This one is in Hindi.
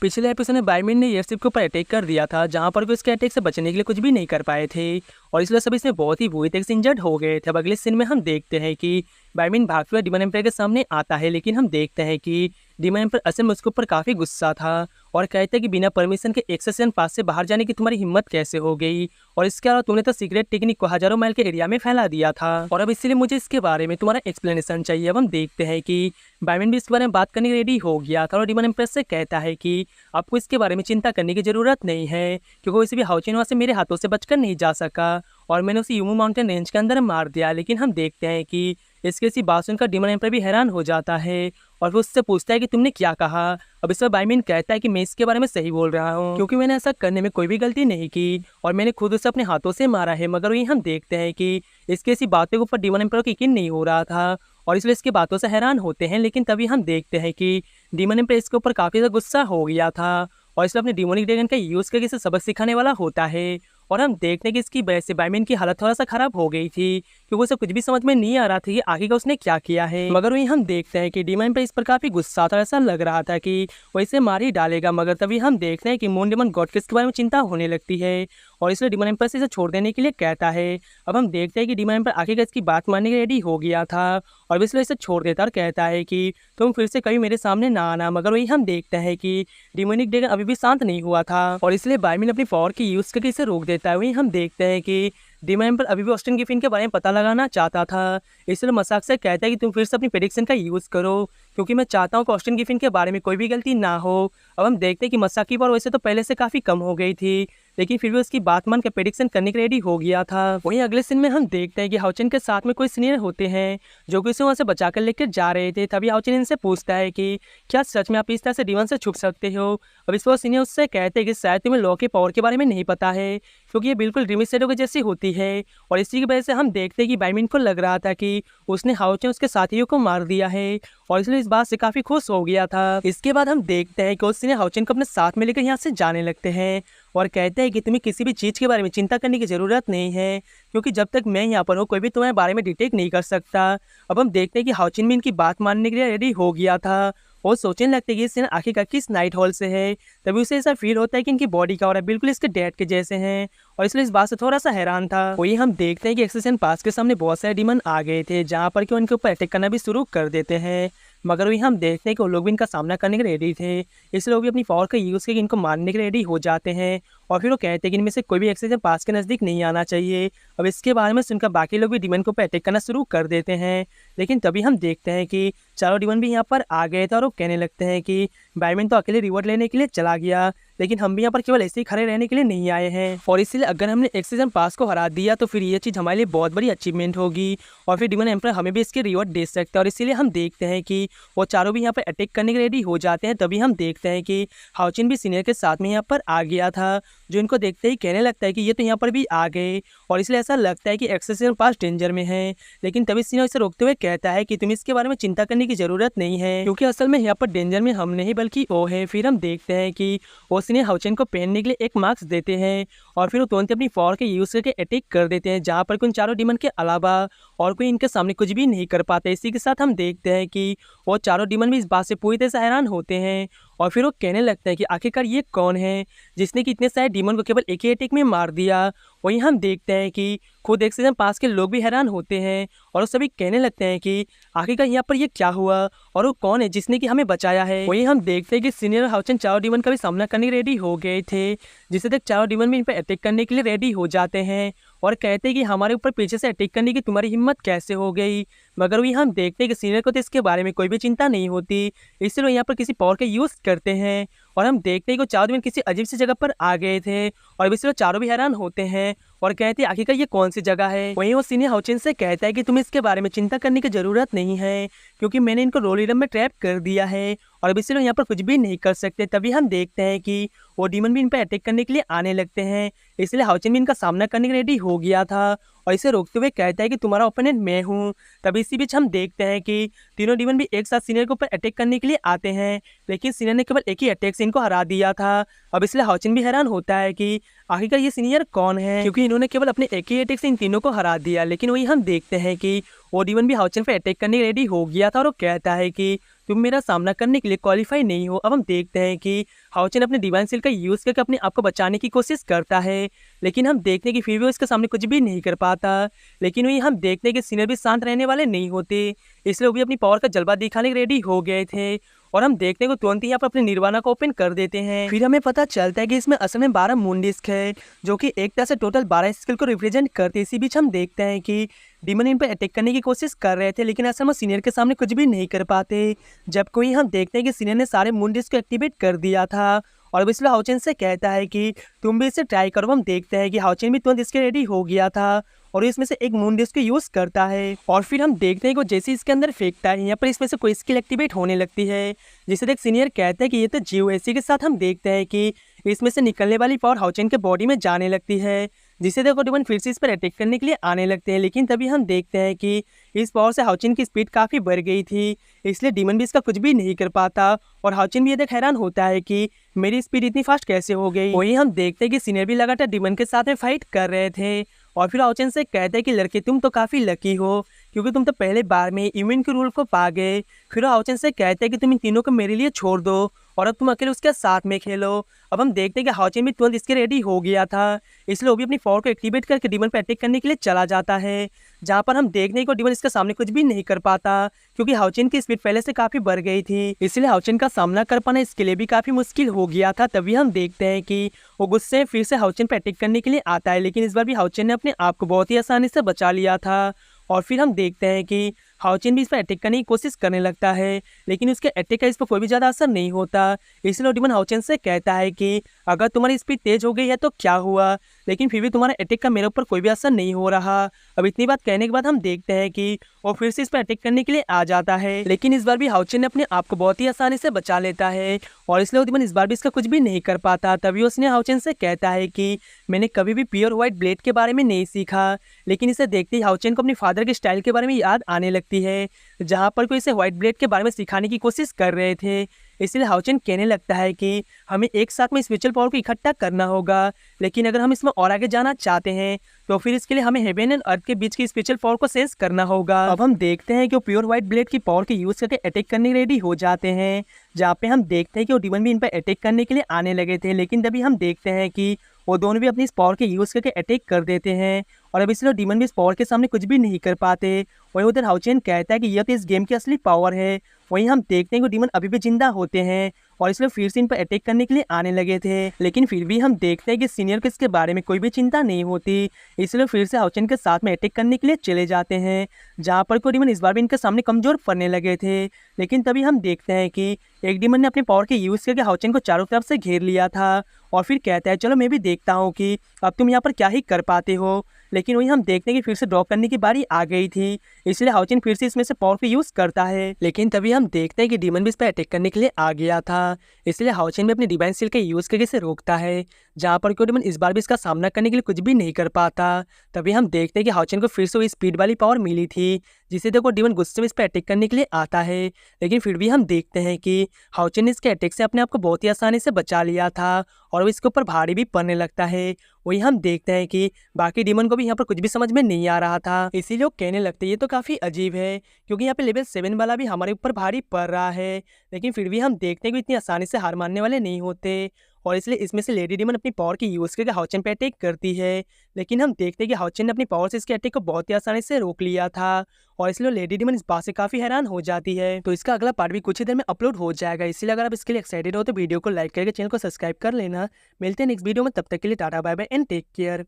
पिछले एपिसोड में बायमिन ने एयरशिप के ऊपर अटैक कर दिया था, जहां पर भी उसके अटैक से बचने के लिए कुछ भी नहीं कर पाए थे और इसलिए सब इसमें बहुत ही बुरी तरह से इंजर्ड हो गए थे। अब अगले सीन में हम देखते हैं कि बायमिन भागते हुए डीमन एम्पायर के सामने आता है, लेकिन हम देखते हैं कि डीमन एम्पायर असल में उसके ऊपर काफ़ी गुस्सा था और कहते हैं कि बिना परमिशन के एक्सेसियन पास से बाहर जाने की तुम्हारी हिम्मत कैसे हो गई, और इसके अलावा तुमने तो सीक्रेट टेक्निक को हजारों माइल के एरिया में फैला दिया था और अब इसलिए मुझे इसके बारे में तुम्हारा एक्सप्लेनेशन चाहिए। अब हम देखते हैं कि बायमिन भी इस बारे में बात करने के रेडी हो गया था और डीमन एम्पायर से कहता है कि आपको इसके बारे में चिंता करने की जरूरत नहीं है, क्योंकि वैसे भी हाउचिन से मेरे हाथों से बचकर नहीं जा सका और मैंने उसे यूमू माउंटेन रेंज के अंदर मार दिया। लेकिन हम देखते हैं कि इसके इसी बात सुनकर डीमन एम्पायर भी हैरान हो जाता है और फिर उससे पूछता है कि तुमने क्या कहा। अब इस पर बायमिन कहता है कि मैं इसके बारे में सही बोल रहा हूँ, क्योंकि मैंने ऐसा करने में कोई भी गलती नहीं की और मैंने खुद उसे अपने हाथों से मारा है। मगर वही हम देखते हैं कि इसके इसी बातों के ऊपर डीमन एम्पायर को यकीन नहीं हो रहा था और इसलिए इसकी बातों से हैरान होते हैं। लेकिन तभी हम देखते हैं कि डीमन एम्पायर इसके ऊपर काफ़ी ज़्यादा गुस्सा हो गया था और इसलिए अपने डिमोनिक ड्रैगन का यूज़ करके इसे सबक सिखाने वाला होता है। और हम देखते हैं कि इसकी वजह से बायमिन की हालत थोड़ा सा खराब हो गई थी, क्योंकि उसे कुछ भी समझ में नहीं आ रहा था कि आगे का उसने क्या किया है। मगर वहीं हम देखते हैं कि डीमन पे इस पर काफ़ी गुस्सा था, ऐसा लग रहा था कि वो इसे मार ही डालेगा। मगर तभी हम देखते हैं कि मून डेमन गॉड के बारे में चिंता होने लगती है और इसलिए डीमन एम्पायर से इसे छोड़ देने के लिए कहता है। अब हम देखते हैं कि डीमन एम्पायर आखिरकार इसकी बात मानने के रेडी हो गया था और इसलिए इसे छोड़ देता और कहता है कि तुम फिर से कभी मेरे सामने ना आना। मगर वही हम देखते हैं कि डिमोनिक ड्रैगन अभी भी शांत नहीं हुआ था और इसलिए बायमिन अपनी पावर की यूज़ करके इसे रोक देता है। वहीं हम देखते हैं कि डीमन एम्पायर अभी भी ऑस्टिन गिफिन के बारे में पता लगाना चाहता था, इसलिए मजाक से कहता है कि तुम फिर से अपनी प्रेडिक्शन का यूज़ करो, क्योंकि मैं चाहता हूँ कि ऑस्टिन गिफिन के बारे में कोई भी गलती ना हो। अब हम देखते हैं कि मजाक की पावर वैसे तो पहले से काफ़ी कम हो गई थी, लेकिन फिर भी उसकी बात मान के प्रेडिक्शन करने के रेडी हो गया था। वहीं अगले सीन में हम देखते हैं कि हाउचिन के साथ में कोई सीनियर होते हैं जो कि उसे वहाँ से बचाकर लेकर जा रहे थे। तभी हाउचिन इनसे पूछता है कि क्या सच में आप इस तरह से डीमन से छुप सकते हो। अब इस पर सीनियर उससे कहते हैं कि शायद तुम्हें लॉ के पावर के बारे में नहीं पता है, क्योंकि ये बिल्कुल ड्रीमी शैडो के जैसी होती है और इसी की वजह से हम देखते हैं कि बायमिन को लग रहा था कि उसने हाउचिन उसके साथियों को मार दिया है और इसलिए इस बात से काफ़ी खुश हो गया था। इसके बाद हम देखते हैं कि उसने हाउचिन को अपने साथ में लेकर यहाँ से जाने लगते हैं और कहते हैं कि तुम्हें किसी भी चीज़ के बारे में चिंता करने की ज़रूरत नहीं है, क्योंकि जब तक मैं यहाँ पर हूँ कोई भी तुम्हारे बारे में डिटेक्ट नहीं कर सकता। अब हम देखते हैं कि हाउचिन भी इनकी बात मानने के लिए रेडी हो गया था और सोचने लगते हैं कि इससे आखिरकार किस नाइट हॉल से है। तभी उसे ऐसा फील होता है कि इनकी बॉडी का और बिल्कुल इसके डैड के जैसे हैं और इसलिए इस बात से थोड़ा सा हैरान था। वही हम देखते हैं कि एक्सेशन पास के सामने बहुत सारे डीमन आ गए थे, जहाँ पर कि उनके ऊपर अटैक करना भी शुरू कर देते हैं। मगर वही हम देखते हैं कि वो लोग भी इनका सामना करने के रेडी थे, इसलिए लोग भी अपनी पावर का यूज़ करके इनको मारने के रेडी हो जाते हैं और फिर वो कहते हैं कि इनमें से कोई भी एक्सेशन पास के नज़दीक नहीं आना चाहिए। अब इसके बारे में सुनकर बाकी लोग भी डीमन के ऊपर अटैक करना शुरू कर देते हैं। लेकिन तभी हम देखते हैं कि चारों डीमन भी यहाँ पर आ गए थे और वो कहने लगते हैं कि बायमिन तो अकेले रिवॉर्ड लेने के लिए चला गया, लेकिन हम भी यहाँ पर केवल ऐसे ही खड़े रहने के लिए नहीं आए हैं और इसलिए अगर हमने एक्सेशन पास को हरा दिया तो फिर ये चीज़ हमारे लिए बहुत बड़ी अचीवमेंट होगी और फिर डीमन एम्पायर हमें भी इसके रिवॉर्ड दे सकते हैं। और इसीलिए हम देखते हैं कि वो चारों भी यहाँ पर अटैक करने के रेडी हो जाते हैं। तभी हम देखते हैं कि हाउचिन भी सीनियर के साथ में यहाँ पर आ गया था, जो इनको देखते ही कहने लगता है कि ये तो यहाँ पर भी आ गए और इसलिए ऐसा लगता है कि एक्सेशन पास डेंजर में है। लेकिन तभी सीनियर इसे रोकते हुए कहता है कि तुम इसके बारे में चिंता करने की जरूरत नहीं है, क्योंकि असल में यहाँ पर डेंजर में हम नहीं बल्कि वो है। फिर हम देखते हैं कि वो सीनियर हाउचिन को पहनने के लिए एक मास्क देते हैं और फिर वो तुरंत अपनी पावर के यूज करके अटैक कर देते हैं, जहाँ पर उन चारों डीमन के अलावा और कोई इनके सामने कुछ भी नहीं कर पाते। इसी के साथ हम देखते हैं कि वो चारों डीमन भी इस बात से पूरी तरह से हैरान होते हैं और फिर वो कहने लगता है कि आखिरकार ये कौन है जिसने कि इतने सारे डीमन को केवल एक ही अटैक में मार दिया। वहीं हम देखते हैं कि खुद एक्सेशन पास के लोग भी हैरान होते हैं और वो सभी कहने लगते हैं कि आखिरकार यहाँ पर ये क्या हुआ और वो कौन है जिसने कि हमें बचाया है। वहीं हम देखते हैं कि सीनियर और हाउचिन चारों डीमन का भी सामना करने के रेडी हो गए थे, जिससे तक चारों डीमन भी इन पर अटैक करने के लिए रेडी हो जाते हैं और कहते हैं कि हमारे ऊपर पीछे से अटैक करने की तुम्हारी हिम्मत कैसे हो गई। मगर वही हम देखते हैं कि सीनियर को तो इसके बारे में कोई भी चिंता नहीं होती, इसलिए वो यहाँ पर किसी पावर का यूज़ करते हैं और हम देखते हैं कि चारों डीमन किसी अजीब सी जगह पर आ गए थे और इसलिए चारों भी हैरान होते हैं और कहते हैं आखिरकार ये कौन सी जगह है। वहीं वो सीनियर हाउचिन से कहता है कि तुम्हें इसके बारे में चिंता करने की जरूरत नहीं है, क्योंकि मैंने इनको रोलिरम में ट्रैप कर दिया है और अब इसलिए यहाँ पर कुछ भी नहीं कर सकते। तभी हम देखते हैं कि वो डीमन भी इन पर अटैक करने के लिए आने लगते हैं, इसलिए हाउचिन भी इनका सामना करने के लिए रेडी हो गया था और इसे रोकते हुए कहता है कि तुम्हारा ओपोनेंट मैं हूँ। तभी इसी बीच हम देखते हैं कि तीनों डीमन भी एक साथ सीनियर के ऊपर अटैक करने के लिए आते हैं, लेकिन सीनियर ने केवल एक ही अटैक से इनको हरा दिया था। अब इसलिए हाउचिन भी हैरान होता है कि आखिरकार ये सीनियर कौन है, क्योंकि इन्होंने केवल अपने एक ही अटैक से इन तीनों को हरा दिया। लेकिन वही हम देखते हैं कि वो डीमन भी हाउचिन पर अटैक करने रेडी हो गया था और वो कहता है कि तुम मेरा सामना करने के लिए क्वालिफाई नहीं हो। अब हम देखते हैं कि हाओचेन अपने डिवाइन सील का यूज़ करके अपने आप को बचाने की कोशिश करता है, लेकिन हम देखते हैं कि फिर भी वो इसके सामने कुछ भी नहीं कर पाता। लेकिन वही हम देखते हैं कि सीनियर भी शांत रहने वाले नहीं होते, इसलिए वो भी अपनी पावर का जलवा दिखाने के रेडी हो गए थे। और हम देखते हैं कि तुरंत ही यहाँ पर अपने निर्वाणा को ओपन कर देते हैं। फिर हमें पता चलता है कि इसमें असल में 12 मून डिस्क है, जो कि एक तरह से टोटल 12 स्किल को रिप्रेजेंट करते हैं। इसी बीच हम देखते हैं कि डीमन इन पर अटैक करने की कोशिश कर रहे थे, लेकिन असल में सीनियर के सामने कुछ भी नहीं कर पाते। जब कोई हम देखते हैं कि सीनियर ने सारे मून डिस्क को एक्टिवेट कर दिया था और अब इसलिए हाओचेन से कहता है कि तुम भी इसे ट्राई करो। हम देखते हैं कि हाओचेन भी तुरंत इसके रेडी हो गया था और इसमें से एक मून डिस्क को यूज करता है। और फिर हम देखते हैं कि जैसे इसके अंदर फेंकता है, यहाँ पर इसमें से कोई स्किल एक्टिवेट होने लगती है, जिसे देख सीनियर कहते हैं कि ये तो जीव है। इसी के साथ हम देखते हैं कि इसमें से निकलने वाली पावर हाओचेन के बॉडी में जाने लगती है, जिससे देखो डिमन फिर से इस पर अटैक करने के लिए आने लगते हैं। लेकिन तभी हम देखते हैं कि इस पावर से हाओचेन की स्पीड काफ़ी बढ़ गई थी, इसलिए डिमन भी इसका कुछ भी नहीं कर पाता और हाओचेन भी ये देख हैरान होता है कि मेरी स्पीड इतनी फास्ट कैसे हो गई। वही हम देखते हैं कि सीनियर भी लगातार डिमन के साथ में फाइट कर रहे थे और फिर हाओचेन से कहते हैं कि लड़के तुम तो काफ़ी लकी हो, क्योंकि तुम तो पहले बार में इम्यून के रूल को पा गए। फिर हाओचेन से कहते हैं कि तुम इन तीनों को मेरे लिए छोड़ दो और अब तुम अकेले उसके साथ में खेलो। अब हम देखते हैं कि हाओचेन भी तुरंत इसके रेडी हो गया था, इसलिए वो भी अपनी पावर को एक्टिवेट करके डिमन पर अटैक करने के लिए चला जाता है, जहाँ पर हम देखने को डिमन इसके सामने कुछ भी नहीं कर पाता, क्योंकि हाओचेन की स्पीड पहले से काफ़ी बढ़ गई थी। इसलिए हाओचेन का सामना कर पाना इसके लिए भी काफ़ी मुश्किल हो गया था। तभी हम देखते हैं कि वो गुस्से फिर से हाओचेन पर अटैक करने के लिए आता है, लेकिन इस बार भी हाओचेन ने अपने आप को बहुत ही आसानी से बचा लिया था। और फिर हम देखते हैं कि हाओचेन भी इस पर अटैक करने की कोशिश करने लगता है, लेकिन उसके अटैक का इस पर कोई भी ज़्यादा असर नहीं होता। इसलिए डिमन हाओचेन से कहता है कि अगर तुम्हारी स्पीड तेज हो गई है तो क्या हुआ, लेकिन फिर भी तुम्हारा अटैक का मेरे ऊपर कोई भी असर नहीं हो रहा। अब इतनी बात कहने के बाद हम देखते हैं कि वो फिर से इस पर अटैक करने के लिए आ जाता है, लेकिन इस बार भी हाओचेन ने अपने आप को बहुत ही आसानी से बचा लेता है और इसलिए डिमन इस बार भी इसका कुछ भी नहीं कर पाता। तभी उसने हाओचेन से कहता है कि मैंने कभी भी प्योर व्हाइट ब्लेड के बारे में नहीं सीखा, लेकिन इसे देखते ही हाओचेन को अपने फादर के स्टाइल के बारे में याद आने लगती है, जहाँ पर कोई इसे व्हाइट ब्लेड के बारे में सिखाने की कोशिश कर रहे थे। इसलिए हाओचेन कहने लगता है कि हमें एक साथ में स्पिरिचुअल पावर को इकट्ठा करना होगा, लेकिन अगर हम इसमें और आगे जाना चाहते हैं तो फिर इसके लिए हमें हेवन एंड अर्थ के बीच की स्पिरिचुअल पावर को सेंस करना होगा। अब हम देखते हैं कि वो प्योर व्हाइट ब्लेड की पावर के यूज करके अटैक करने रेडी हो जाते हैं, जहाँ पे हम देखते हैं कि वो डिमन भी इन पर अटैक करने के लिए आने लगे थे, लेकिन तभी हम देखते हैं कि वो दोनों भी अपनी इस पावर के यूज करके अटैक कर देते हैं और अब इसलिए डिमन भी इस पावर के सामने कुछ भी नहीं कर पाते। वहीं उधर हाओचेन कहता है कि यह तो इस गेम की असली पावर है। वहीं हम देखते हैं कि डिमन अभी भी जिंदा होते हैं और इसलिए फिर से इन पर अटैक करने के लिए आने लगे थे, लेकिन फिर भी हम देखते हैं कि सीनियर को इसके बारे में कोई भी चिंता नहीं होती, इसलिए फिर से हाओचेन के साथ में अटैक करने के लिए चले जाते हैं, जहाँ पर कोई डिमन इस बार भी इनके सामने कमजोर पड़ने लगे थे। लेकिन तभी हम देखते हैं कि एक डिमन ने अपने पावर के यूज करके हाओचेन को चारों तरफ से घेर लिया था और फिर कहता है चलो मैं भी देखता हूँ कि अब तुम यहाँ पर क्या ही कर पाते हो। लेकिन वही हम देखते हैं कि फिर से ड्रॉप करने की बारी आ गई थी, इसलिए हाओचेन फिर से इसमें से पावर का यूज करता है, लेकिन तभी हम देखते हैं कि डिमन भी इस पर अटैक करने के लिए आ गया था। इसलिए हाओचेन भी अपनी डिवाइन सील का यूज करके इसे रोकता है, जहाँ पर कोई डिमन इस बार भी इसका सामना करने के लिए कुछ भी नहीं कर पाता। तभी हम देखते हैं कि हाओचेन को फिर से वही स्पीड वाली पावर मिली थी, जिसे देखो डिमन गुस्से में इस पर अटैक करने के लिए आता है, लेकिन फिर भी हम देखते हैं कि हाओचेन ने इसके अटैक से अपने आप को बहुत ही आसानी से बचा लिया था और वो इसके ऊपर भारी भी पड़ने लगता है। वही हम देखते हैं कि बाकी डिमन को भी यहाँ पर कुछ भी समझ में नहीं आ रहा था, इसीलिए वो कहने लगते हैं ये तो काफ़ी अजीब है, क्योंकि यहाँ पे लेवल 7 वाला भी हमारे ऊपर भारी पड़ रहा है, लेकिन फिर भी हम देखते हैं कि इतनी आसानी से हार मानने वाले नहीं होते और इसलिए इसमें से लेडी डिमन अपनी पावर की यूज़ करके हाओचेन पे अटैक करती है, लेकिन हम देखते हैं कि हाओचेन ने अपनी पावर से इसके अटैक को बहुत ही आसानी से रोक लिया था और इसलिए लेडी डिमन इस बात से काफ़ी हैरान हो जाती है। तो इसका अगला पार्ट भी कुछ ही देर में अपलोड हो जाएगा, इसलिए अगर आप इसके लिए एक्साइटेड हो तो वीडियो को लाइक करके चैनल को सब्सक्राइब कर लेना। मिलते हैं नेक्स्ट वीडियो में, तब तक के लिए tata bye bye and take care.